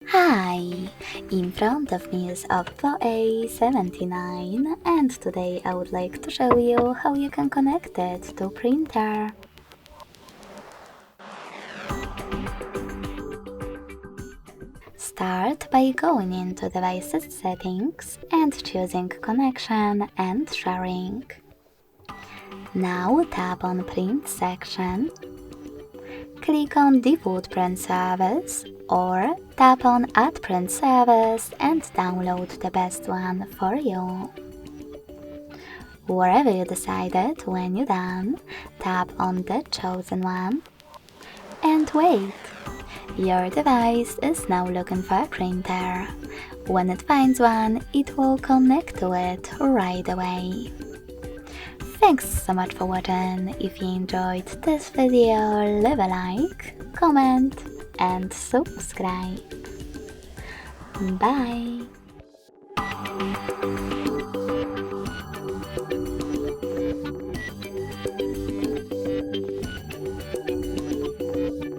Hi! In front of me is OPPO A79 and today I would like to show you how you can connect it to printer. Start by going into Devices Settings and choosing Connection and Sharing. Now tap on Print section, click on Default Print Service or tap on Add Print Service and download the best one for you. Wherever you decided, when you're done, tap on the chosen one and wait. Your device is now looking for a printer. When it finds one, it will connect to it right away. Thanks so much for watching. If you enjoyed this video, leave a like, comment and subscribe. Bye!